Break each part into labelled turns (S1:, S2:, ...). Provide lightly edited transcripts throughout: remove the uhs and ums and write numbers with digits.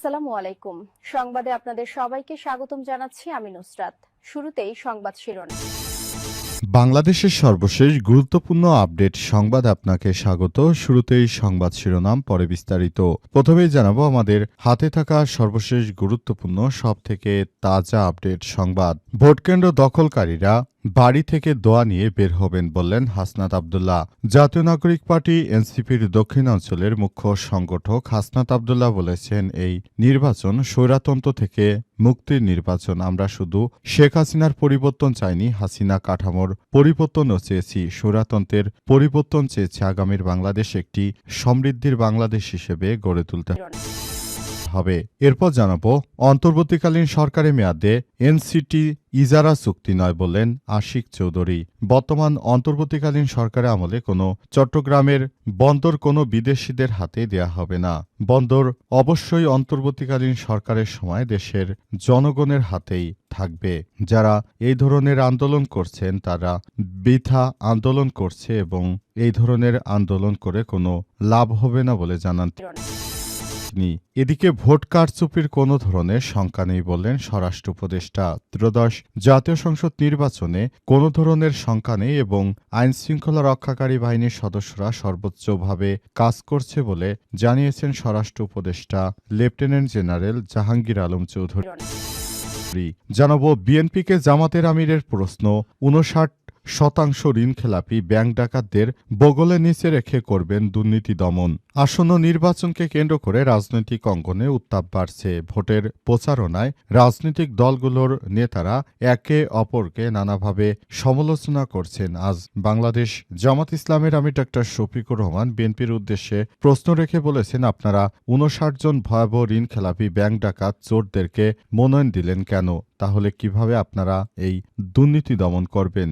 S1: আসসালামু আলাইকুম। সংবাদে আপনাদের সবাইকে স্বাগতম জানাচ্ছি আমি নুসরাত। শুরুতেই সংবাদ শিরোনাম।
S2: বাংলাদেশের সর্বশেষ গুরুত্বপূর্ণ আপডেট সংবাদ আপনাকে স্বাগত। শুরুতেই সংবাদ শিরোনাম, পরে বিস্তারিত। প্রথমেই জানাবো আমাদের হাতে থাকা সর্বশেষ গুরুত্বপূর্ণ সবথেকে তাজা আপডেট সংবাদ। ভোটকেন্দ্র দখলকারীরা বাড়ি থেকে দোয়া নিয়ে বের হবেন বললেন হাসনাত আব্দুল্লাহ। জাতীয় নাগরিক পার্টি এনসিপির দক্ষিণাঞ্চলের মুখ্য সংগঠক হাসনাত আব্দুল্লাহ বলেছেন, এই নির্বাচন স্বৈরতন্ত্র থেকে মুক্তির নির্বাচন। আমরা শুধু শেখ হাসিনার পরিবর্তন চাইনি, হাসিনা কাঠামোর পরিবর্তনও চেয়েছি, স্বৈরতন্ত্রের পরিবর্তন চেয়েছি। আগামীর বাংলাদেশ একটি সমৃদ্ধির বাংলাদেশ হিসেবে গড়ে তুলতে হবে। এরপর জানাবো অন্তর্বর্তীকালীন সরকারের মেয়াদে এনসিটি ইজারা চুক্তি নয় বললেন আশিক চৌধুরী। বর্তমান অন্তর্বর্তীকালীন সরকারের আমলে কোনো চট্টগ্রামের বন্দর কোনো বিদেশিদের হাতে দেয়া হবে না। বন্দর অবশ্যই অন্তর্বর্তীকালীন সরকারের সময় দেশের জনগণের হাতেই থাকবে। যারা এই ধরনের আন্দোলন করছেন তারা বৃথা আন্দোলন করছে এবং এই ধরনের আন্দোলন করে কোনো লাভ হবে না বলে জানান তিনি। এদিকে ভোট কারচুপির কোনো ধরনের শঙ্কা নেই বললেন স্বরাষ্ট্র উপদেষ্টা। ত্রয়োদশ জাতীয় সংসদ নির্বাচনে কোনো ধরনের শঙ্কা নেই এবং আইনশৃঙ্খলা রক্ষাকারী বাহিনীর সদস্যরা সর্বোচ্চভাবে কাজ করছে বলে জানিয়েছেন স্বরাষ্ট্র উপদেষ্টা লেফটেন্যান্ট জেনারেল জাহাঙ্গীর আলম চৌধুরী। জানাবো বিএনপিকে জামাতের আমিরের প্রশ্ন, ৫৯% ঋণখেলাপি ব্যাংক ডাকাতদের বগলে নিচে রেখে করবেন দুর্নীতি দমন। আসন্ন নির্বাচনকে কেন্দ্র করে রাজনৈতিক অঙ্গনে উত্তাপ বাড়ছে। ভোটের প্রচারণায় রাজনৈতিক দলগুলোর নেতারা একে অপরকে নানাভাবে সমালোচনা করছেন। আজ বাংলাদেশ জামাত ইসলামের আমির ডা শফিকুর রহমান বিএনপির উদ্দেশ্যে প্রশ্ন রেখে বলেছেন, আপনারা ৫৯ জন ভয়াবহ ঋণখেলাপি ব্যাংক ডাকাত চোরদেরকে মনোনয়ন দিলেন কেন? তাহলে কিভাবে আপনারা এই দুর্নীতি দমন করবেন?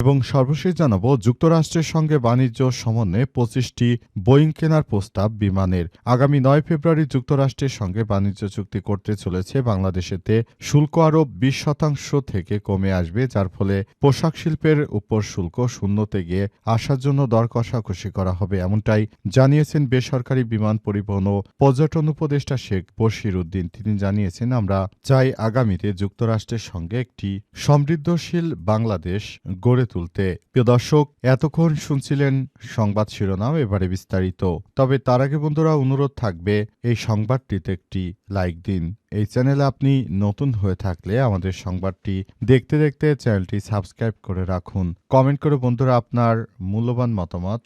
S2: এবং সর্বশেষ জানাবো যুক্তরাষ্ট্রের সঙ্গে বাণিজ্য সমন্বয়ে ২৫টি বোয়িং কেনার প্রস্তাব বিমানের। আগামী ৯ ফেব্রুয়ারি যুক্তরাষ্ট্রের সঙ্গে বাণিজ্য চুক্তি করতে চলেছে বাংলাদেশেতে শুল্ক আরও ২০% থেকে কমে আসবে, যার ফলে পোশাক শিল্পের উপর শুল্ক শূন্যতে গিয়ে আসার জন্য দর কষাকষি করা হবে, এমনটাই জানিয়েছেন বেসরকারি বিমান পরিবহন ও পর্যটন উপদেষ্টা শেখ বশির উদ্দিন। তিনি জানিয়েছেন, আমরা চাই আগামীতে যুক্তরাষ্ট্রের সঙ্গে একটি সমৃদ্ধশীল বাংলাদেশ গড়ে তুলতে। প্রিয় দর্শক, এতক্ষণ শুনছিলেন সংবাদ শিরোনাম, এবারে বিস্তারিত। তবে তার আগে বন্ধুরা অনুরোধ থাকবে এই সংবাদটিতে একটি লাইক দিন। এই চ্যানেলে আপনি নতুন হয়ে থাকলে আমাদের সংবাদটি দেখতে দেখতে চ্যানেলটি সাবস্ক্রাইব করে রাখুন। কমেন্ট করে বন্ধুরা আপনার মূল্যবান মতামত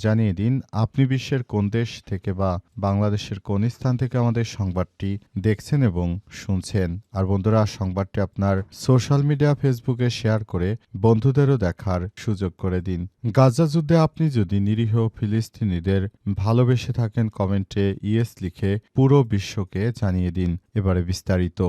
S2: জানিয়ে দিন আপনি বিশ্বের কোন দেশ থেকে বা বাংলাদেশের কোন স্থান থেকে আমাদের সংবাদটি দেখছেন এবং শুনছেন। আর বন্ধুরা সংবাদটি আপনার সোশ্যাল মিডিয়া ফেসবুকে শেয়ার করে বন্ধুদেরও দেখার সুযোগ করে দিন। গাজা যুদ্ধে আপনি যদি নিরীহ ফিলিস্তিনিদের ভালোবেসে থাকেন কমেন্টে ইয়েস লিখে পুরো বিশ্বকে জানিয়ে দিন। এবারে বিস্তারিত।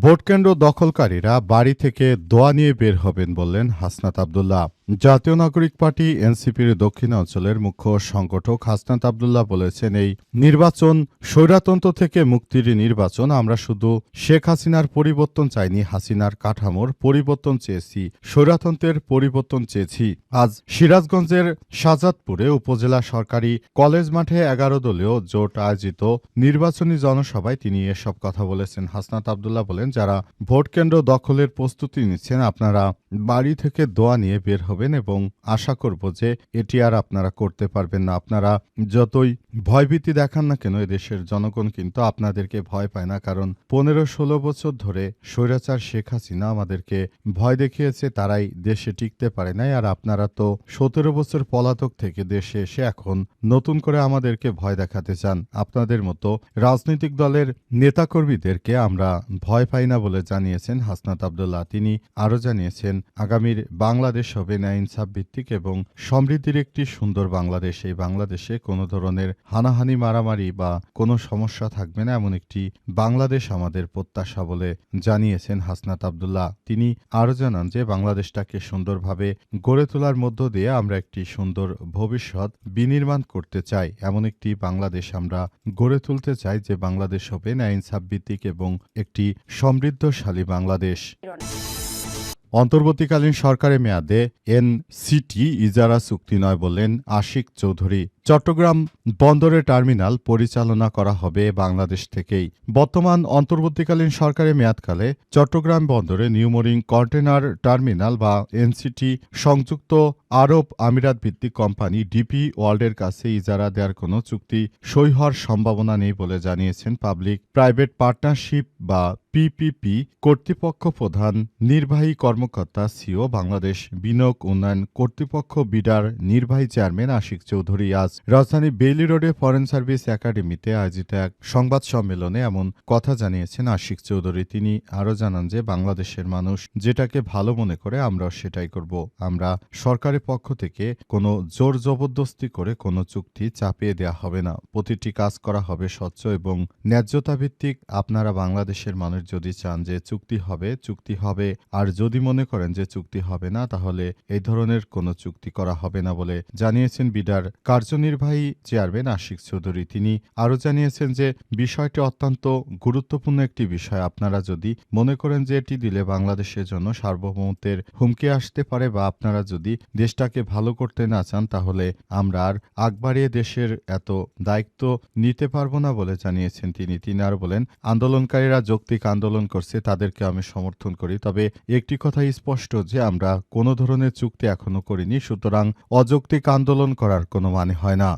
S2: ভোটকেন্দ্র দখলকারীরা বাড়ি থেকে দোয়া নিয়ে বের হবেন বললেন হাসনাত আব্দুল্লাহ। জাতীয় নাগরিক পার্টি এনসিপির দক্ষিণাঞ্চলের মুখ্য সংগঠক হাসনাত আব্দুল্লাহ বলেছেন, এই নির্বাচন স্বৈরতন্ত্র থেকে মুক্তির নির্বাচন। আমরা শুধু শেখ হাসিনার পরিবর্তন চাইনি, হাসিনার কাঠামোর পরিবর্তন চেয়েছি, স্বৈরতন্ত্রের পরিবর্তন চেয়েছি। আজ সিরাজগঞ্জের শাহজাদপুরে উপজেলা সরকারি কলেজ মাঠে ১১ দলীয় জোট আয়োজিত নির্বাচনী জনসভায় তিনি এসব কথা বলেছেন। হাসনাত আব্দুল্লাহ বলেন, যারা ভোটকেন্দ্র দখলের প্রস্তুতি নিচ্ছেন আপনারা বাড়ি থেকে দোয়া নিয়ে বের হবেন এবং আশা করব যে এটি আর আপনারা করতে পারবেন না। আপনারা যতই ভয়ভীতি দেখান না কেন, এদেশের জনগণ কিন্তু আপনাদেরকে ভয় পায় না, কারণ ১৫-১৬ বছর ধরে স্বৈরাচার শেখ হাসিনা আমাদেরকে ভয় দেখিয়েছে, তারাই দেশে টিকতে পারে নাই। আর আপনারা তো ১৭ বছর পলাতক থেকে দেশে এসে এখন নতুন করে আমাদেরকে ভয় দেখাতে চান। আপনাদের মতো রাজনৈতিক দলের নেতাকর্মীদেরকে আমরা ভয় পাই না বলে জানিয়েছেন হাসনাত আব্দুল্লাহ। তিনি আরও জানিয়েছেন, আগামীর বাংলাদেশ হবে ন্যায় ইনসাফ ভিত্তিক এবং সমৃদ্ধির একটি সুন্দর বাংলাদেশ। এই বাংলাদেশে কোনো ধরনের হানাহানি মারামারি বা কোনো সমস্যা থাকবে না, এমন একটি বাংলাদেশ আমাদের প্রত্যাশা বলে জানিয়েছেন হাসনাত আব্দুল্লাহ। তিনি আরও জানান যে বাংলাদেশটাকে সুন্দরভাবে গড়ে তোলার মধ্য দিয়ে আমরা একটি সুন্দর ভবিষ্যৎ বিনির্মাণ করতে চাই। এমন একটি বাংলাদেশ আমরা গড়ে তুলতে চাই যে বাংলাদেশ হবে ন্যায় ইনসাফ ভিত্তিক এবং একটি সমৃদ্ধশালী বাংলাদেশ। অন্তর্বর্তীকালীন সরকারের মেয়াদে এনসিটি ইজারা চুক্তি নয় বললেন আশিক চৌধুরী। চট্টগ্রাম বন্দরে টার্মিনাল পরিচালনা করা হবে বাংলাদেশ থেকেই। বর্তমান অন্তর্বর্তীকালীন সরকারের মেয়াদকালে চট্টগ্রাম বন্দরে নিউমোরিং কন্টেনার টার্মিনাল বা এনসিটি সংযুক্ত আরব আমিরাত ভিত্তিক কোম্পানি ডিপি ওয়ার্ল্ডের কাছে ইজারা দেওয়ার কোনো চুক্তি সই হওয়ার সম্ভাবনা নেই বলে জানিয়েছেন পাবলিক প্রাইভেট পার্টনারশিপ বা পিপিপি কর্তৃপক্ষ প্রধান নির্বাহী কর্মকর্তা সিও বাংলাদেশ বিনিয়োগ উন্নয়ন কর্তৃপক্ষ বিডার নির্বাহী চেয়ারম্যান আশিক চৌধুরী আজ রাজধানী বেইলি রোডে ফরেন সার্ভিস একাডেমিতে আয়োজিত এক সংবাদ সম্মেলনে এমন কথা জানিয়েছেন আশিক চৌধুরী। তিনি আরও জানান যে বাংলাদেশের মানুষ যেটাকে ভালো মনে করে আমরাও সেটাই করব। আমরা সরকারের পক্ষ থেকে কোনো জোর জবরদস্তি করে কোনো চুক্তি চাপিয়ে দেওয়া হবে না। প্রতিটি কাজ করা হবে স্বচ্ছ এবং ন্যায্যতা ভিত্তিক। আপনারা বাংলাদেশের মানুষ যদি চান যে চুক্তি হবে, আর যদি মনে করেন যে চুক্তি হবে না, তাহলে এই ধরনের কোনো চুক্তি করা হবে না বলে জানিয়েছেন বিডার কার্যনির্বাহী চেয়ারম্যান আশিক চৌধুরী। তিনি আরও জানিয়েছেন যে বিষয়টি অত্যন্ত গুরুত্বপূর্ণ একটি বিষয়। আপনারা যদি মনে করেন যে এটি দিলে বাংলাদেশের জন্য সার্বভৌমত্বের হুমকি আসতে পারে বা আপনারা যদি দেশটাকে ভালো করতে না চান, তাহলে আমরা আর আগ বাড়িয়ে দেশের এত দায়িত্ব নিতে পারবো না বলে জানিয়েছেন তিনি। তিনি আর বলেন, আন্দোলনকারীরা যৌক্তিক আন্দোলন করছে, তাদেরকে আমি সমর্থন করি। তবে একটি কথা স্পষ্ট যে আমরা কোনো ধরনের চুক্তি এখনো করিনি, সুতরাং অযৌক্তিক আন্দোলন করার কোনো মানে হয় না।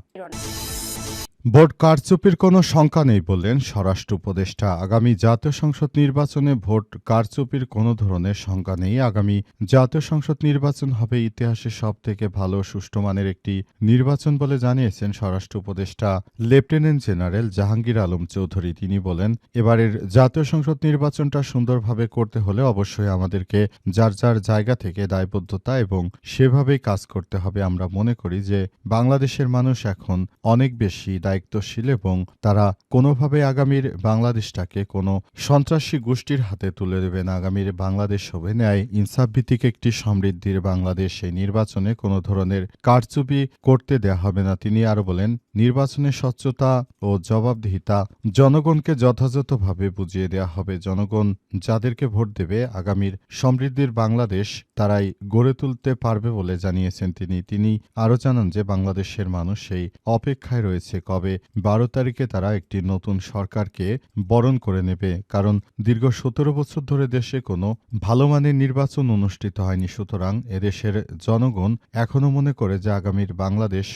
S2: ভোট কারচুপির কোনো শঙ্কা নেই বললেন স্বরাষ্ট্র উপদেষ্টা। আগামী জাতীয় সংসদ নির্বাচনে ভোট কারচুপির কোনো ধরনের শঙ্কা নেই। আগামী জাতীয় সংসদ নির্বাচন হবে ইতিহাসের সবথেকে ভালো সুষ্ঠু মানের একটি নির্বাচন বলে জানিয়েছেন স্বরাষ্ট্র উপদেষ্টা লেফটেন্যান্ট জেনারেল জাহাঙ্গীর আলম চৌধুরী। তিনি বলেন, এবারের জাতীয় সংসদ নির্বাচনটা সুন্দরভাবে করতে হলে অবশ্যই আমাদেরকে যার যার জায়গা থেকে দায়বদ্ধতা এবং সেভাবেই কাজ করতে হবে। আমরা মনে করি যে বাংলাদেশের মানুষ এখন অনেক বেশি দায়িত্বশীল এবং তারা কোনোভাবে আগামীর বাংলাদেশটাকে কোনো সন্ত্রাসী গোষ্ঠীর হাতে তুলে দেবে না। আগামীর বাংলাদেশ হবে ন্যায় ইনসাফ ভিত্তিক একটি সমৃদ্ধির বাংলাদেশ। এই নির্বাচনে কোনো ধরনের কারচুপি করতে দেয়া হবে না। তিনি আরও বলেন, নির্বাচনে স্বচ্ছতা ও জবাবদিহিতা জনগণকে যথাযথভাবে বুঝিয়ে দেয়া হবে। জনগণ যাদেরকে ভোট দেবে আগামীর সমৃদ্ধির বাংলাদেশ তারাই গড়ে তুলতে পারবে বলে জানিয়েছেন তিনি। তিনি আরও জানান যে বাংলাদেশের মানুষ সেই অপেক্ষায় রয়েছে কবে 12 তারিখে তারা একটি নতুন সরকারকে বরণ করে নেবে। কারণ দীর্ঘ 17 বছর ধরে দেশে কোনো ভালো মানের নির্বাচন অনুষ্ঠিত হয়নি। সুতরাং এদেশের জনগণ এখনো মনে করে যে আগামীর বাংলাদেশ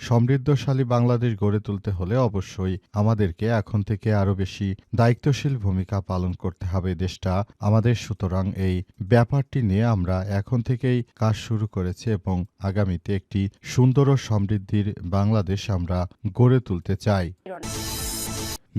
S2: সমৃদ্ধশালী বাংলাদেশ গড়ে তুলতে হলে অবশ্যই আমাদেরকে এখন থেকে আরও বেশি দায়িত্বশীল ভূমিকা পালন করতে হবে। দেশটা আমাদের, সুতরাং এই ব্যাপারটি নিয়ে আমরা এখন থেকেই কাজ শুরু করেছি এবং আগামীতে একটি সুন্দর ও সমৃদ্ধির বাংলাদেশ আমরা গড়ে তুলতে চাই।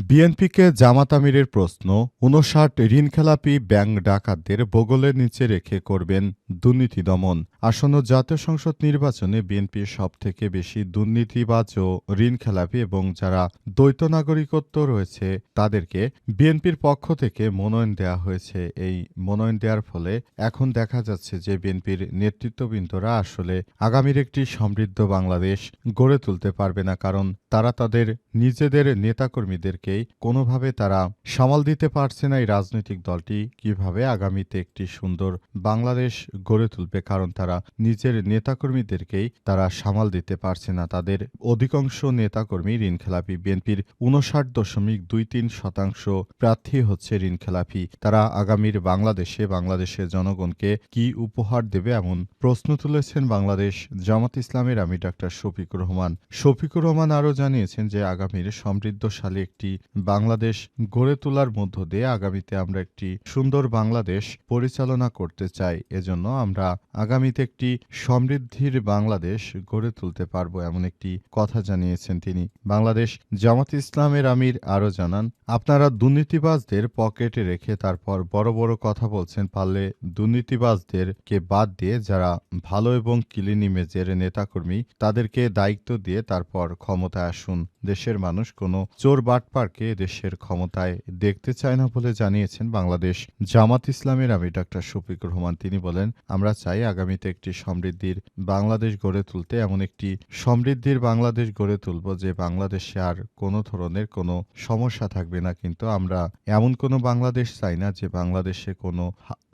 S2: বিএনপিকে জামাত আমিরের প্রশ্ন, 59 ঋণখেলাপি ব্যাংক ডাকাতদের বগলের নিচে রেখে করবেন দুর্নীতি দমন। আসন্ন জাতীয় সংসদ নির্বাচনে বিএনপির সবথেকে বেশি দুর্নীতিবাজ ও ঋণখেলাপি এবং যারা দ্বৈত নাগরিকত্ব রয়েছে তাদেরকে বিএনপির পক্ষ থেকে মনোনয়ন দেওয়া হয়েছে। এই মনোনয়ন দেওয়ার ফলে এখন দেখা যাচ্ছে যে বিএনপির নেতৃত্ববৃন্দরা আসলে আগামীর একটি সমৃদ্ধ বাংলাদেশ গড়ে তুলতে পারবে না, কারণ তারা তাদের নিজেদের নেতাকর্মীদেরকেই কোনোভাবে তারা সামাল দিতে পারছে না। এই রাজনৈতিক দলটি কিভাবে আগামীতে একটি সুন্দর বাংলাদেশ গড়ে তুলবে, কারণ তারা নিজের নেতাকর্মীদেরকেই তারা সামাল দিতে পারছে না। তাদের অধিকাংশ নেতাকর্মী ঋণখেলাপি। বিএনপির 59.23% প্রার্থী হচ্ছে ঋণখেলাপি। তারা আগামীর বাংলাদেশের জনগণকে কি উপহার দেবে এমন প্রশ্ন তুলেছেন বাংলাদেশ জামাত ইসলামের আমির ডাক্তার শফিকুর রহমান। শফিকুর রহমান আরও জানিয়েছেন যে আগামীর সমৃদ্ধশালী একটি বাংলাদেশ গড়ে তোলার মধ্য দিয়ে আগামীতে আমরা একটি সুন্দর বাংলাদেশ পরিচালনা করতে চাই। এজন্য আমরা আগামীতে একটি সমৃদ্ধির বাংলাদেশ গড়ে তুলতে পারব, এমন একটি কথা জানিয়েছেন তিনি। বাংলাদেশ জামাত ইসলামের আমির আরও জানান, আপনারা দুর্নীতিবাজদের পকেটে রেখে তারপর বড় বড় কথা বলছেন। পারলে দুর্নীতিবাজদেরকে বাদ দিয়ে যারা ভালো এবং ক্লিন ইমেজের নেতাকর্মী তাদেরকে দায়িত্ব দিয়ে তারপর ক্ষমতায় আসুন। দেশের মানুষ কোনো চোর বাটপার সরকারকে দেশের ক্ষমতায় দেখতে চায় না বলে জানিয়েছেন বাংলাদেশ জামাত ইসলামের আমির ডাক্তার শফিকুর রহমান। তিনি বলেন, আমরা চাই আগামীতে একটি সমৃদ্ধির বাংলাদেশ গড়ে তুলতে, এমন একটি সমৃদ্ধির বাংলাদেশ গড়ে তুলব যে বাংলাদেশে আর কোনো ধরনের কোনো সমস্যা থাকবে না। কিন্তু আমরা এমন কোনো বাংলাদেশ চাই না যে বাংলাদেশে কোনো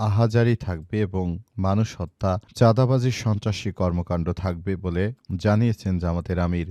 S2: আহাজারি থাকবে এবং মানুষ হত্যা, চাঁদাবাজি, সন্ত্রাসী কর্মকাণ্ড থাকবে বলে জানিয়েছেন জামাতের আমির।